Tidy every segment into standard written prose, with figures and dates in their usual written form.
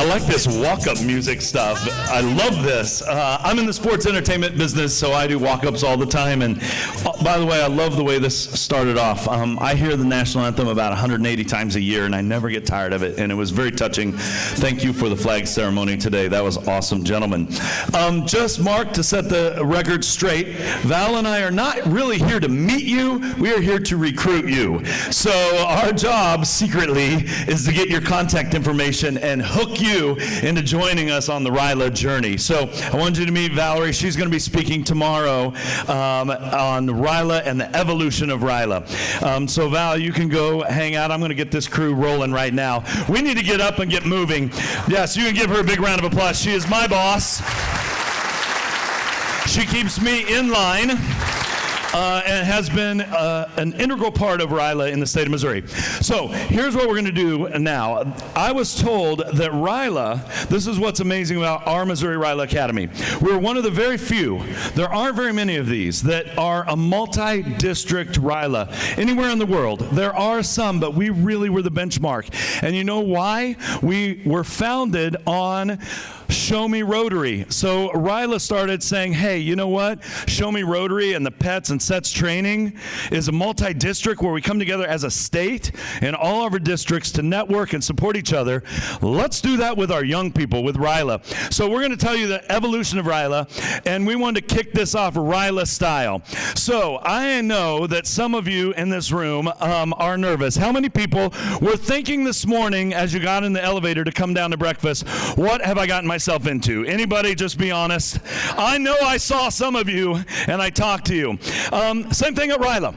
like this walk-up music stuff. I love this. I'm in the sports entertainment business, so I do walk-ups all the time. And by the way, I love the way this started off. I hear the national anthem about 180 times a year, and I never get tired of it. And it was very touching. Thank you for the flag ceremony today. That was awesome, gentlemen. Just Mark, to set the record straight, Val and I are not really here to meet you. We are here to recruit you. So our job secretly is to get your contact information and hook you into joining us on the RILA journey. So I want you to meet Valerie. She's going to be speaking tomorrow on RILA and the evolution of RILA. So Val, you can go hang out. I'm going to get this crew rolling right now. We need to get up and get moving. Yes, you can give her a big round of applause. She is my boss. She keeps me in line. And has been an integral part of RILA in the state of Missouri. So here's what we're going to do now. I was told that RILA, this is what's amazing about our Missouri RILA Academy. We're one of the very few, there aren't very many of these, that are a multi-district RILA. Anywhere in the world, there are some, but we really were the benchmark. And you know why? We were founded on Show Me Rotary. So RILA started saying, hey, you know what? Show Me Rotary and the Pets and Sets training is a multi-district where we come together as a state in all of our districts to network and support each other. Let's do that with our young people, with RILA. So we're going to tell you the evolution of RILA, and we wanted to kick this off RILA style. So I know that some of you in this room are nervous. How many people were thinking this morning as you got in the elevator to come down to breakfast, what have I gotten myself into? Anybody, just be honest. I know I saw some of you and I talked to you. Same thing at RILA.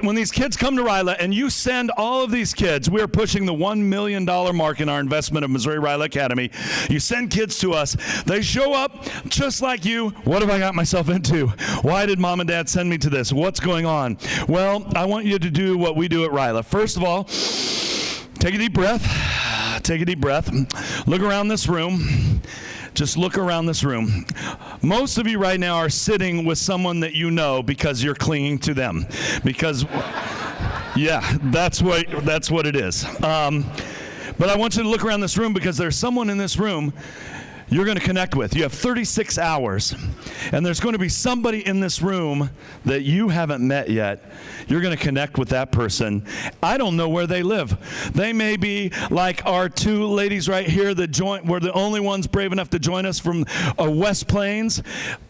When these kids come to RILA and you send all of these kids, we're pushing the $1 million mark in our investment of Missouri RILA Academy. You send kids to us, they show up just like you. What have I got myself into? Why did mom and dad send me to this? What's going on? Well, I want you to do what we do at RILA. First of all, take a deep breath. Take a deep breath. Look around this room. Just look around this room. Most of you right now are sitting with someone that you know because you're clinging to them. Because, yeah, that's what it is. But I want you to look around this room because there's someone in this room you're going to connect with. You have 36 hours, and there's going to be somebody in this room that you haven't met yet. You're going to connect with that person. I don't know where they live. They may be like our two ladies right here that were the only ones brave enough to join us from West Plains.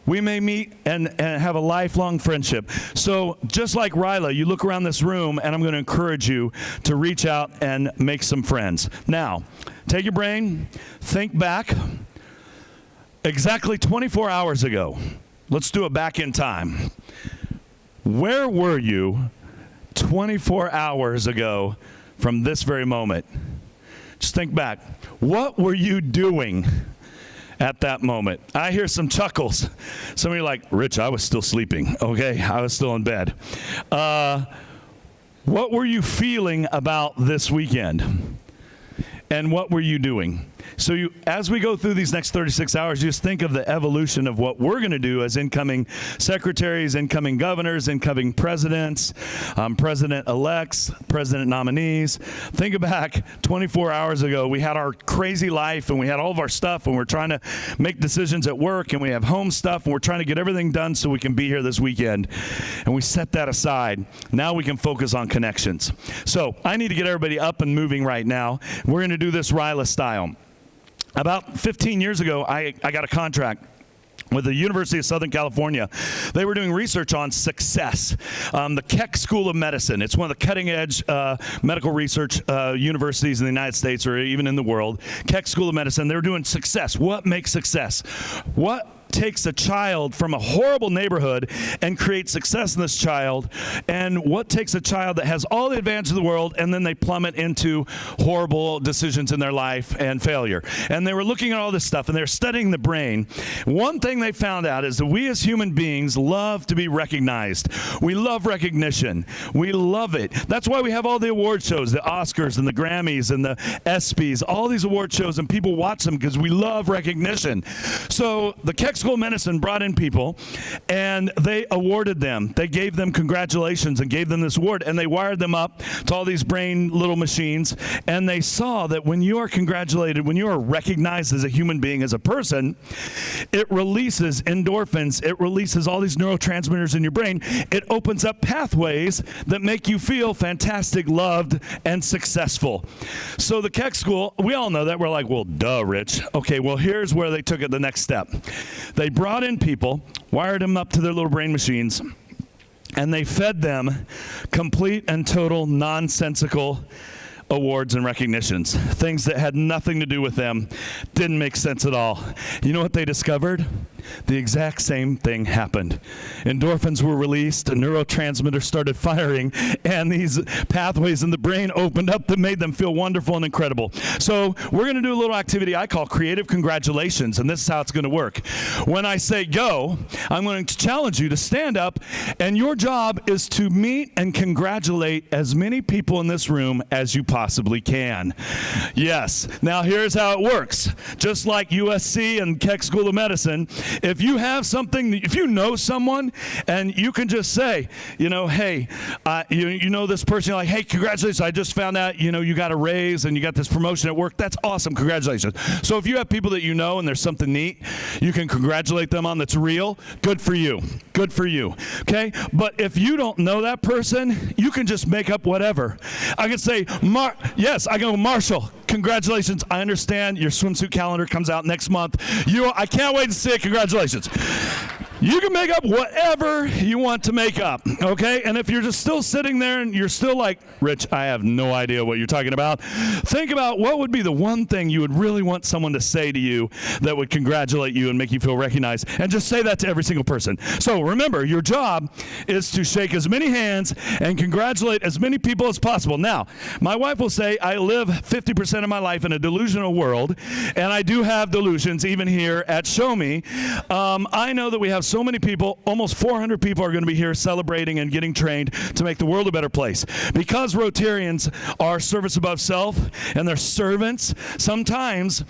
We may meet and have a lifelong friendship. So just like RILA, you look around this room, and I'm going to encourage you to reach out and make some friends. Now, take your brain, think back. Exactly 24 hours ago, let's do it back in time. Where were you 24 hours ago from this very moment? Just think back. What were you doing at that moment? I hear some chuckles. Some of you are like, Rich, I was still sleeping. Okay, I was still in bed. What were you feeling about this weekend? And what were you doing? So as we go through these next 36 hours, just think of the evolution of what we're going to do as incoming secretaries, incoming governors, incoming presidents, president-elects, president nominees. Think back 24 hours ago, we had our crazy life and we had all of our stuff and we're trying to make decisions at work and we have home stuff and we're trying to get everything done so we can be here this weekend. And we set that aside. Now we can focus on connections. So I need to get everybody up and moving right now. We're going to do this RILA style. About 15 years ago, I got a contract with the University of Southern California. They were doing research on success. The Keck School of Medicine. It's one of the cutting-edge medical research universities in the United States or even in the world. Keck School of Medicine. They were doing success. What makes success? What takes a child from a horrible neighborhood and creates success in this child, and what takes a child that has all the advantages of the world and then they plummet into horrible decisions in their life and failure. And they were looking at all this stuff and they're studying the brain. One thing they found out is that we as human beings love to be recognized. We love recognition. We love it. That's why we have all the award shows, the Oscars and the Grammys and the ESPYs, all these award shows, and people watch them because we love recognition. So the Keck School of Medicine brought in people, and they awarded them. They gave them congratulations and gave them this award, and they wired them up to all these brain little machines, and they saw that when you are congratulated, when you are recognized as a human being, as a person, it releases endorphins. It releases all these neurotransmitters in your brain. It opens up pathways that make you feel fantastic, loved, and successful. So the Keck School, we all know that. We're like, well, duh, Rich. Okay, well, here's where they took it the next step. They brought in people, wired them up to their little brain machines, and they fed them complete and total nonsensical awards and recognitions. Things that had nothing to do with them, didn't make sense at all. You know what they discovered? The exact same thing happened. Endorphins were released, a neurotransmitter started firing, and these pathways in the brain opened up that made them feel wonderful and incredible. So we're going to do a little activity I call creative congratulations, and this is how it's going to work. When I say go, I'm going to challenge you to stand up, and your job is to meet and congratulate as many people in this room as you possibly can. Yes. Now here's how it works. Just like USC and Keck School of Medicine, if you have something, if you know someone, and you can just say, you know, hey, you know this person, you're like, hey, congratulations, I just found out, you know, you got a raise and you got this promotion at work. That's awesome, congratulations. So if you have people that you know and there's something neat, you can congratulate them on that's real, good for you, good for you, okay? But if you don't know that person, you can just make up whatever. I can say, yes, I go, Marshall, congratulations, I understand your swimsuit calendar comes out next month. I can't wait to see it, congratulations. You can make up whatever you want to make up, okay? And if you're just still sitting there and you're still like, Rich, I have no idea what you're talking about, think about what would be the one thing you would really want someone to say to you that would congratulate you and make you feel recognized, and just say that to every single person. So remember, your job is to shake as many hands and congratulate as many people as possible. Now, my wife will say I live 50% of my life in a delusional world, and I do have delusions even here at Show Me. I know that we have so many people, almost 400 people are going to be here celebrating and getting trained to make the world a better place. Because Rotarians are service above self and they're servants, sometimes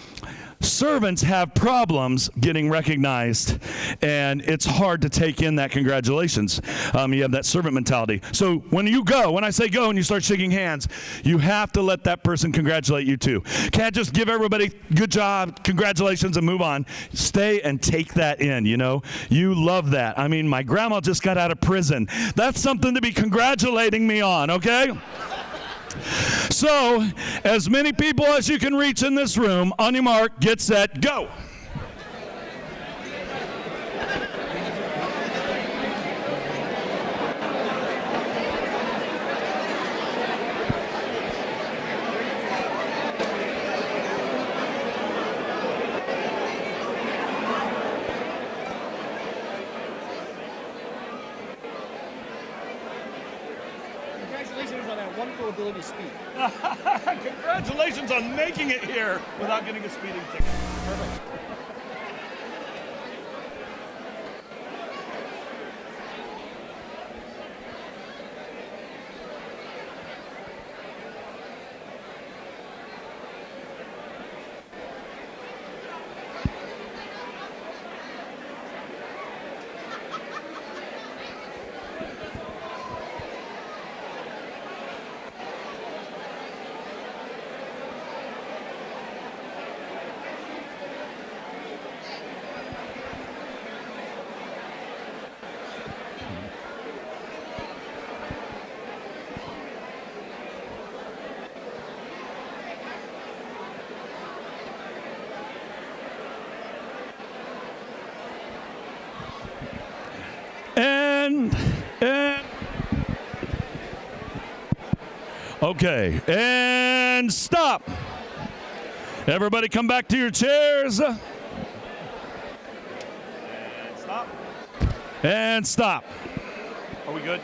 servants have problems getting recognized, and it's hard to take in that congratulations. You have that servant mentality. So when I say go and you start shaking hands, you have to let that person congratulate you too. Can't just give everybody good job, congratulations, and move on. Stay and take that in, you know. You love that. I mean, my grandma just got out of prison. That's something to be congratulating me on, okay? So, as many people as you can reach in this room, on your mark, get set, go. Congratulations on that wonderful ability to speak. Congratulations on making it here without getting a speeding ticket. Perfect. Okay, and stop. Everybody come back to your chairs. And stop. And stop. Are we good?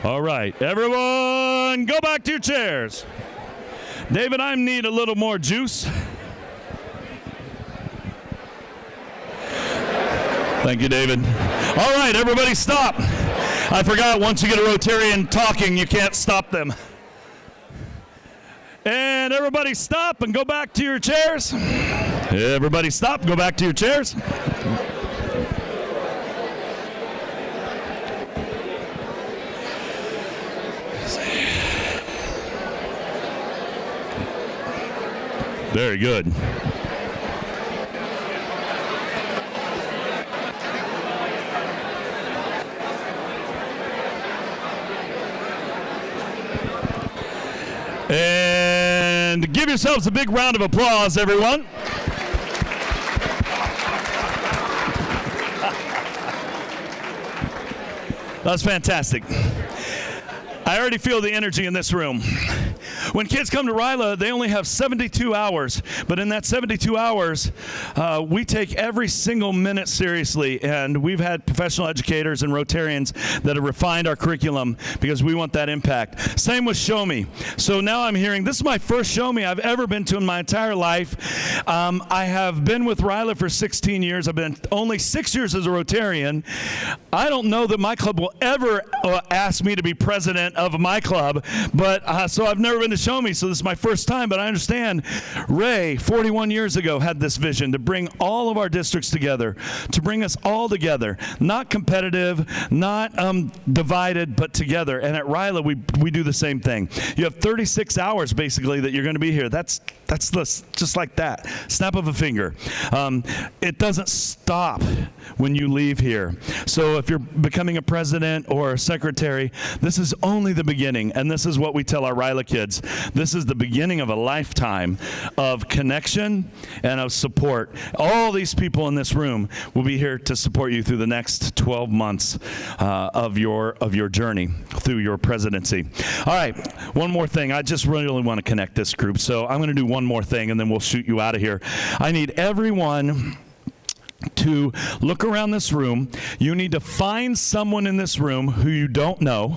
All right, everyone go back to your chairs. David, I need a little more juice. Thank you, David. All right, everybody stop. I forgot, once you get a Rotarian talking, you can't stop them. And everybody stop and go back to your chairs. Everybody stop. Go back to your chairs. Very good. And give yourselves a big round of applause, everyone. That's fantastic. I already feel the energy in this room. When kids come to Ryla, they only have 72 hours, but in that 72 hours, we take every single minute seriously, and we've had professional educators and Rotarians that have refined our curriculum because we want that impact. Same with Show Me. So now I'm hearing, this is my first Show Me I've ever been to in my entire life. I have been with Ryla for 16 years. I've been only 6 years as a Rotarian. I don't know that my club will ever ask me to be president of my club, but so I've never been to Show Me, so this is my first time, but I understand Ray, 41 years ago, had this vision to bring all of our districts together, to bring us all together, not competitive, not divided, but together. And at Ryla, we do the same thing. You have 36 hours, basically, that you're going to be here. That's just like that, snap of a finger. It doesn't stop when you leave here. So if you're becoming a president or a secretary, this is only the beginning, and this is what we tell our Ryla kids. This is the beginning of a lifetime of connection and of support. All these people in this room will be here to support you through the next 12 months of your journey through your presidency. All right, one more thing. I just really want to connect this group, so I'm going to do one more thing, and then we'll shoot you out of here. I need everyone to look around this room. You need to find someone in this room who you don't know,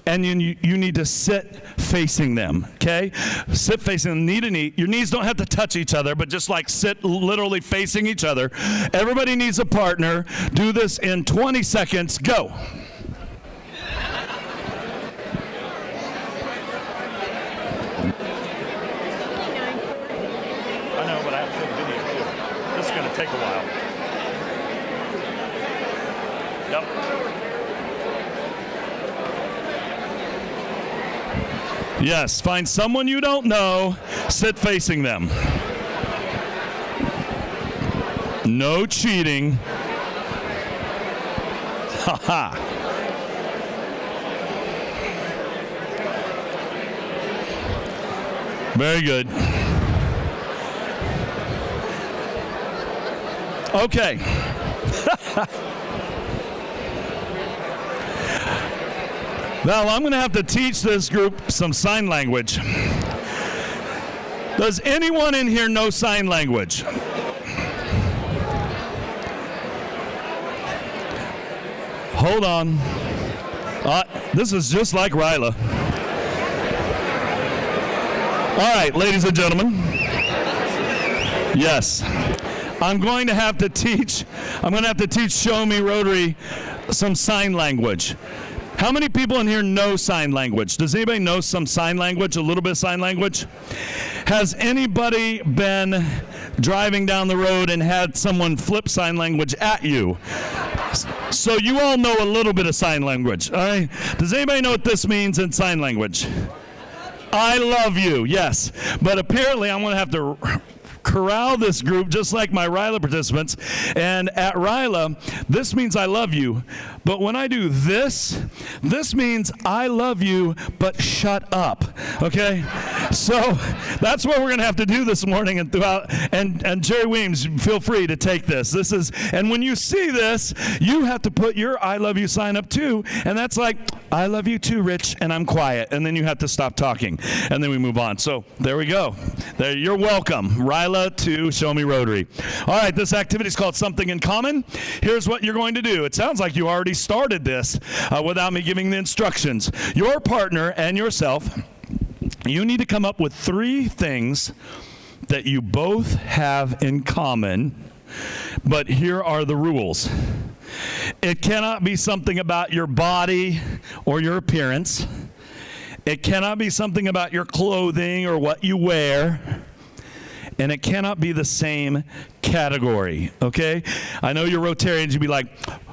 and you need to sit facing them, okay? Sit facing them, knee to knee. Your knees don't have to touch each other, but just like sit literally facing each other. Everybody needs a partner. Do this in 20 seconds. Go. Take a while. Yep. Yes, find someone you don't know, sit facing them. No cheating. Ha-ha. Very good. Okay. Now, I'm going to have to teach this group some sign language. Does anyone in here know sign language? Hold on. This is just like Ryla. All right, ladies and gentlemen. Yes. I'm going to have to teach Show Me Rotary some sign language. How many people in here know sign language? Does anybody know some sign language, a little bit of sign language? Has anybody been driving down the road and had someone flip sign language at you? So you all know a little bit of sign language, all right? Does anybody know what this means in sign language? I love you, yes. But apparently I'm going to have to corral this group just like my Ryla participants. And at Ryla, this means I love you. But when I do this means I love you, but shut up. Okay? So that's what we're going to have to do this morning and throughout. And Jerry Weems, feel free to take this. And when you see this, you have to put your I love you sign up too. And that's like, I love you too, Rich, and I'm quiet. And then you have to stop talking. And then we move on. So there we go. There, you're welcome. Ryla to Show Me Rotary. All right, this activity is called Something in Common. Here's what you're going to do. It sounds like you already started this without me giving the instructions. Your partner and yourself, you need to come up with 3 things that you both have in common, but here are the rules. It cannot be something about your body or your appearance. It cannot be something about your clothing or what you wear. and it cannot be the same category, okay? I know you're Rotarians, you'd be like,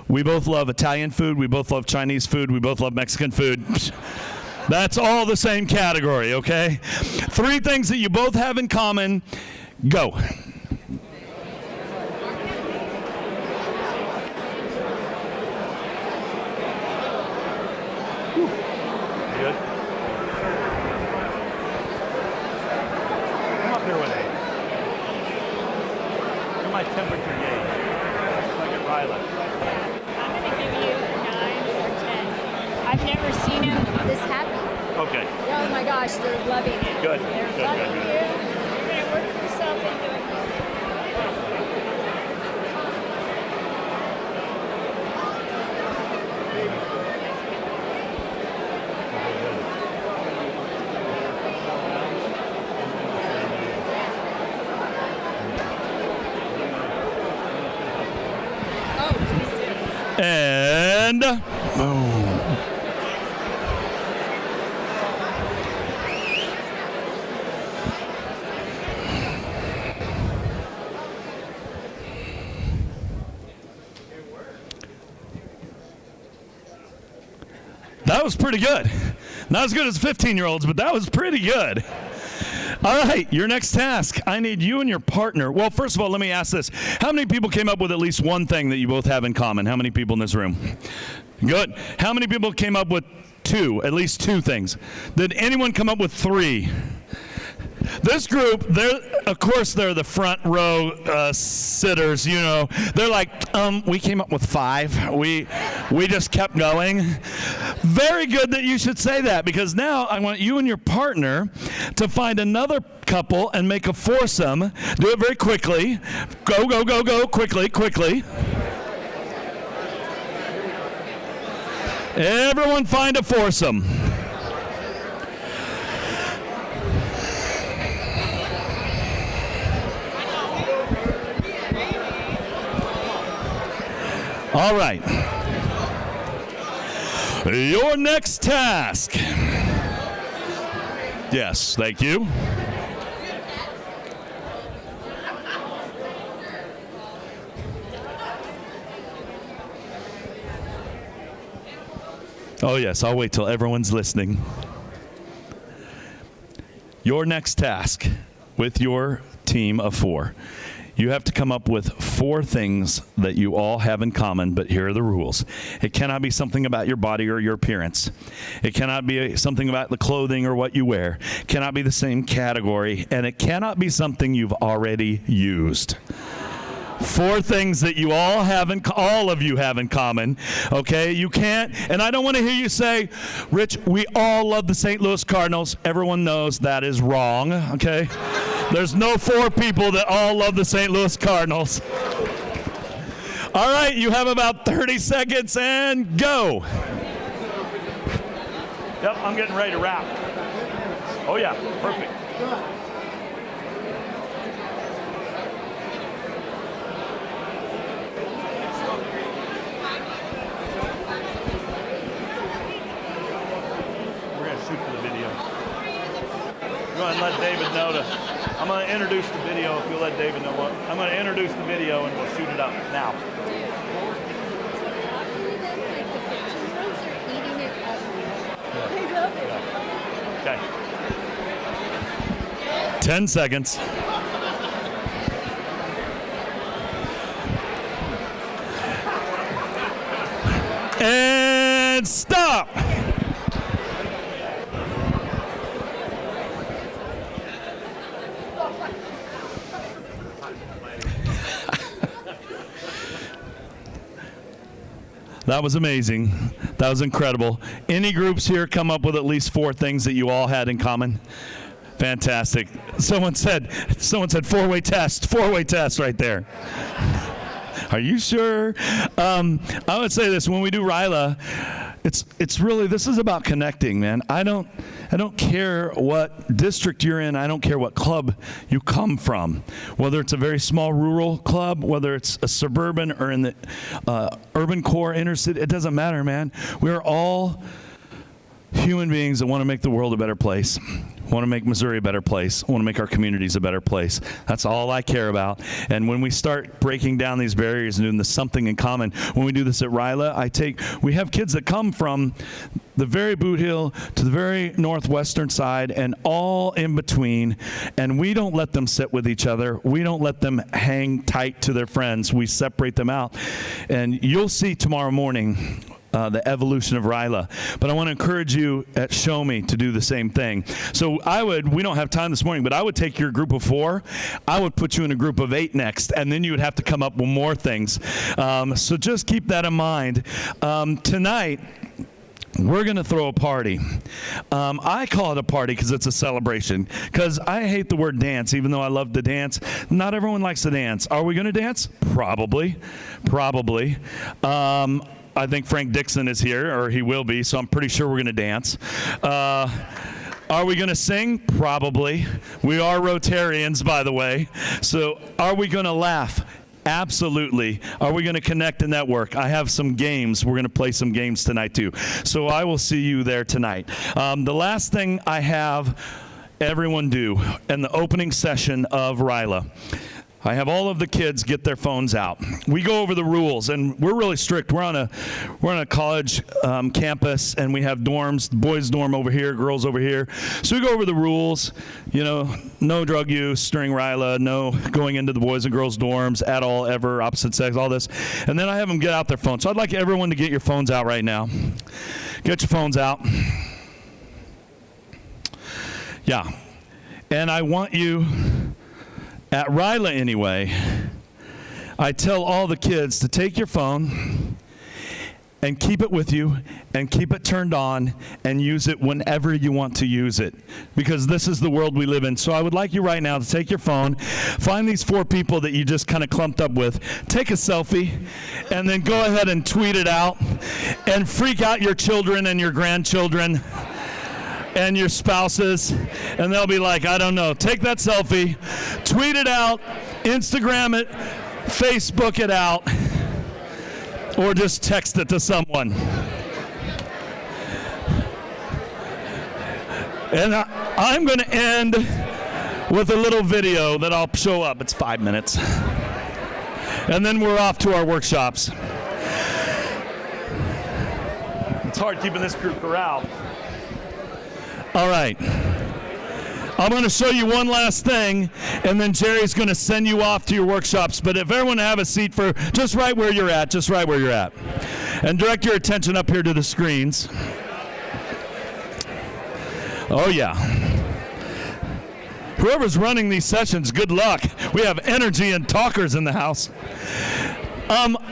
we both love Italian food, we both love Chinese food, we both love Mexican food. That's all the same category, okay? 3 things that you both have in common. Go. Good. Come up here with it. You're my temperature gauge. Like at Ryla. I'm going to give you a 9 or 10. I've never seen him this happy. Okay. Oh my gosh, they're loving it. Good. They're Good, loving good, you. good. You're going to work yourself into it. Oh, please do. And boom. That was pretty good. Not as good as 15-year-olds, but that was pretty good. All right, your next task. I need you and your partner. Well, first of all, let me ask this. How many people came up with at least one thing that you both have in common? How many people in this room? Good. How many people came up with 2, at least 2 things? Did anyone come up with 3? This group, of course, they're the front row sitters, you know. They're like, we came up with 5. We just kept going. Very good that you should say that, because now I want you and your partner to find another couple and make a foursome. Do it very quickly. Go, go, go, go, quickly, quickly. Everyone find a foursome. All right. Your next task. Yes, thank you. Oh, yes, I'll wait till everyone's listening. Your next task with your team of 4. You have to come up with 4 things that you all have in common, but here are the rules. It cannot be something about your body or your appearance. It cannot be something about the clothing or what you wear. It cannot be the same category, and it cannot be something you've already used. 4 things that you all of you have in common, okay? You can't, and I don't want to hear you say, Rich, we all love the St. Louis Cardinals. Everyone knows that is wrong, okay? There's no 4 people that all love the St. Louis Cardinals. All right, you have about 30 seconds and go. Yep, I'm getting ready to wrap. Oh yeah, perfect. Shoot for the video. Go ahead and let David know I'm going to introduce the video if you'll let David know what. I'm going to introduce the video and we'll shoot it up now. Okay. 10 seconds. And stop. That was amazing. That was incredible. Any groups here come up with at least 4 things that you all had in common? Fantastic. Someone said 4-way test right there. Are you sure? I would say this, when we do Ryla, it's really, this is about connecting, man. I don't care what district you're in. I don't care what club you come from. Whether it's a very small rural club, whether it's a suburban or in the urban core inner city, it doesn't matter, man. We're all human beings that want to make the world a better place, want to make Missouri a better place, want to make our communities a better place. That's all I care about. And when we start breaking down these barriers and doing the something in common, when we do this at Ryla, we have kids that come from the very boot hill to the very northwestern side and all in between, and we don't let them sit with each other. We don't let them hang tight to their friends. We separate them out. And you'll see tomorrow morning the evolution of Ryla. But I want to encourage you at Show Me to do the same thing. So we don't have time this morning, but I would take your group of 4, I would put you in a group of 8 next, and then you would have to come up with more things. So just keep that in mind. Tonight, we're going to throw a party. I call it a party because it's a celebration. Because I hate the word dance, even though I love to dance. Not everyone likes to dance. Are we going to dance? Probably. I think Frank Dixon is here, or he will be, so I'm pretty sure we're going to dance. Are we going to sing? Probably. We are Rotarians, by the way. So are we going to laugh? Absolutely. Are we going to connect and network? I have some games. We're going to play some games tonight, too. So I will see you there tonight. The last thing I have everyone do in the opening session of Ryla, I have all of the kids get their phones out. We go over the rules, and we're really strict. We're on a college campus, and we have dorms, boys' dorm over here, girls over here. So we go over the rules, no drug use during Ryla, no going into the boys and girls' dorms at all, ever, opposite sex, all this. And then I have them get out their phones. So I'd like everyone to get your phones out right now. Get your phones out. Yeah. And I want you... At Ryla, anyway, I tell all the kids to take your phone and keep it with you and keep it turned on and use it whenever you want to use it, because this is the world we live in. So I would like you right now to take your phone, find these 4 people that you just kind of clumped up with, take a selfie, and then go ahead and tweet it out and freak out your children and your grandchildren and your spouses, and they'll be like, I don't know. Take that selfie, tweet it out, Instagram it, Facebook it out, or just text it to someone. And I'm going to end with a little video that I'll show up. It's 5 minutes. And then we're off to our workshops. It's hard keeping this group corralled. All right. I'm going to show you one last thing, and then Jerry's going to send you off to your workshops. But if everyone have a seat for just right where you're at, and direct your attention up here to the screens. Oh, yeah. Whoever's running these sessions, good luck. We have energy and talkers in the house.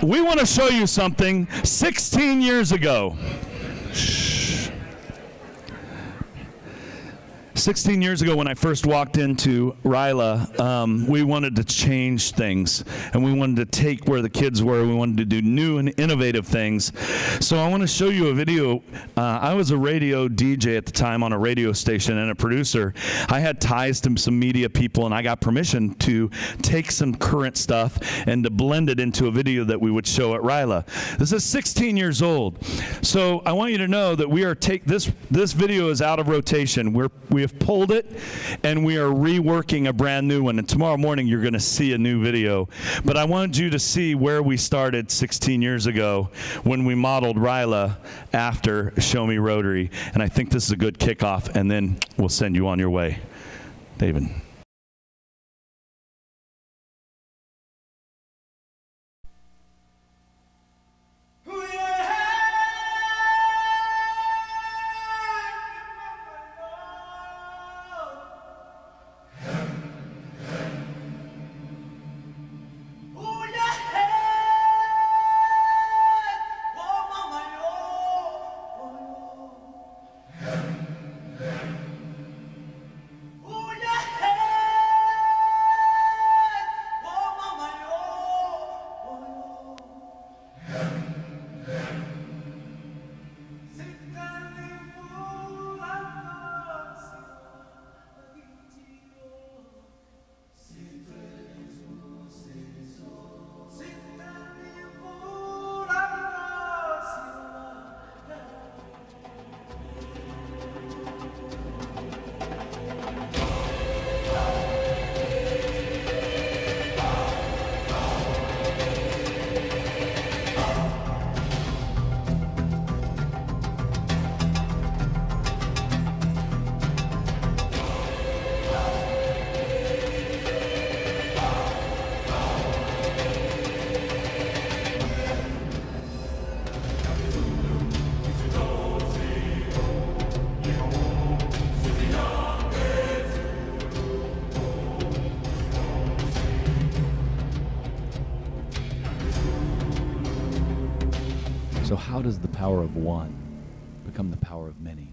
We want to show you something 16 years ago. 16 years ago when I first walked into Ryla, we wanted to change things, and we wanted to take where the kids were. We wanted to do new and innovative things. So I want to show you a video. I was a radio DJ at the time on a radio station and a producer. I had ties to some media people, and I got permission to take some current stuff and to blend it into a video that we would show at Ryla. This is 16 years old. So I want you to know that we are this video is out of rotation. We have pulled it, and we are reworking a brand new one. And tomorrow morning, you're going to see a new video. But I wanted you to see where we started 16 years ago when we modeled Ryla after Show Me Rotary. And I think this is a good kickoff, and then we'll send you on your way. David. Ooh, yeah. how does the power of one become the power of many?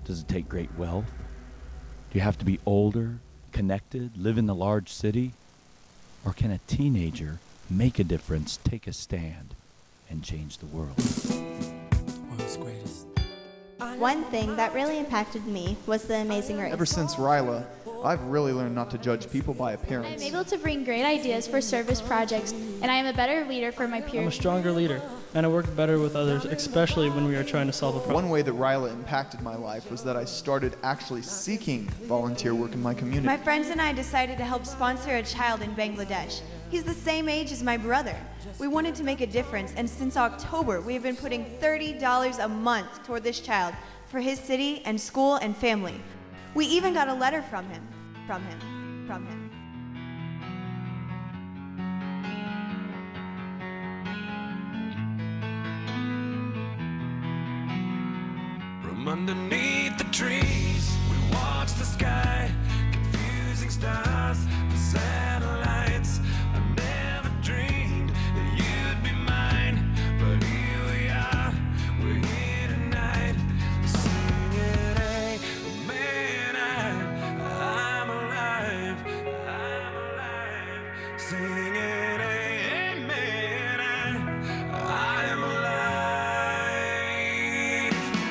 Does it take great wealth? Do you have to be older, connected, live in the large city? Or can a teenager make a difference, take a stand, and change the world? World's greatest. One thing that really impacted me was The Amazing Race. Ever since Ryla, I've really learned not to judge people by I am appearance. able to bring great ideas for service projects, and I am a better leader for my I'm a peers. stronger leader, and I work better with others, especially when we are trying to solve a problem. One way that Ryla impacted my life was that I started actually seeking volunteer work in my community. My friends and I decided to help sponsor a child in Bangladesh. He's the same age as my brother. We wanted to make a difference, and since October, we have been putting $30 a month toward this child for his city and school and family. We even got a letter from him. From underneath the trees, we watch the sky, confusing stars, the satellites. I never dreamed that you'd be mine, but here we are, we're here tonight, singing, hey, man, I'm alive, singing, hey, man, I am alive.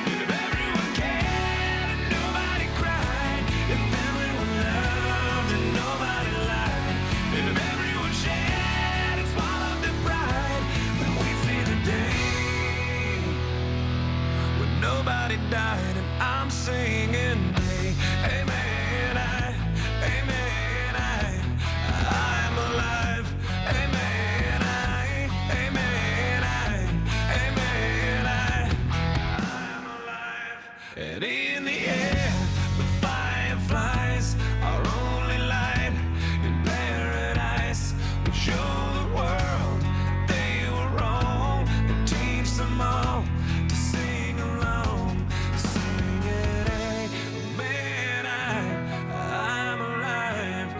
If everyone cared and nobody cried, if everyone loved and nobody lied, if everyone shared and swallowed their pride, then we'd see the day when nobody died. And I'm singing, hey, hey man, I'm alive. Hey man, I'm alive. And in the air, the fireflies, our only light in paradise. We show the world they were wrong and teach them all to sing along. Singing, hey, man, I'm alive.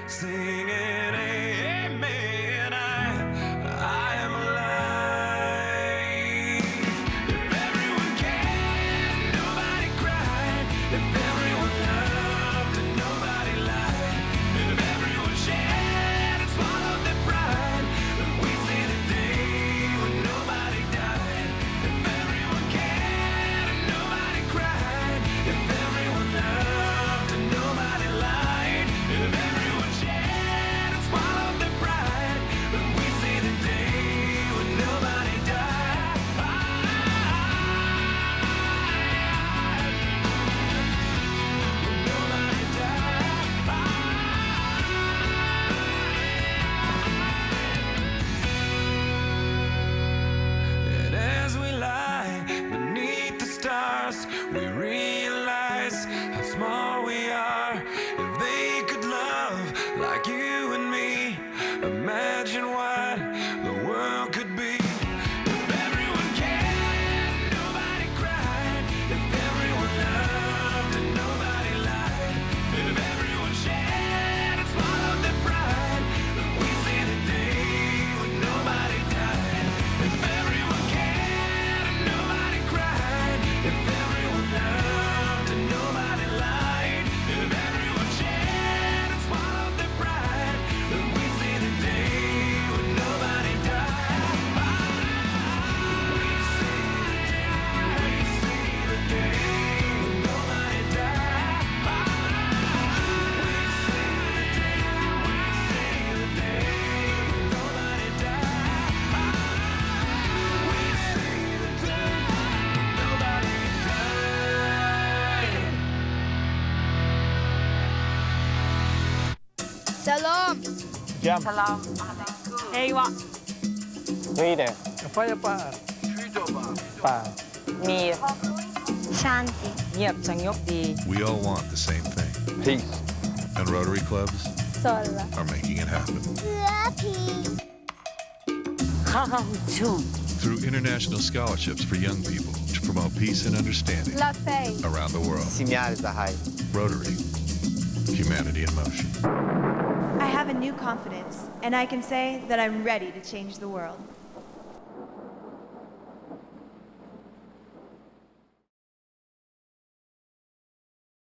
Singing, hey, man, I am alive. If everyone cared and nobody cried, if everyone loved and nobody lied, if everyone shared and swallowed their pride, then we'd see the day when nobody died. If everyone cared and nobody cried, if everyone loved and nobody lied, if everyone shared and swallowed their pride, then we'd see the day when nobody died. When nobody died. And as we lie beneath the stars, we realize how small we are. If they could love like you and me, imagine what the world could be. If everyone cared and nobody cried, if everyone loved and nobody lied, if everyone shared and swallowed their pride, then we'd see the day when nobody died. If everyone cared and nobody cried, if everyone loved and nobody lied, if everyone shared and swallowed their pride, then we'd see the day when nobody died. We'd see the day when nobody died. We'd see the day when nobody died. We'd see the day when nobody died. Salam. Salam. Ewa. Ride. Mir. Shanti. เงียบสงบดี We all want the same thing. Peace. And Rotary clubs Sola. are making it happen. Come to Through international scholarships for young people to promote peace and understanding La Paix. around the world. Semear Zahai. Rotary. Humanity in motion. I have a new confidence, and I can say that I'm ready to change the world.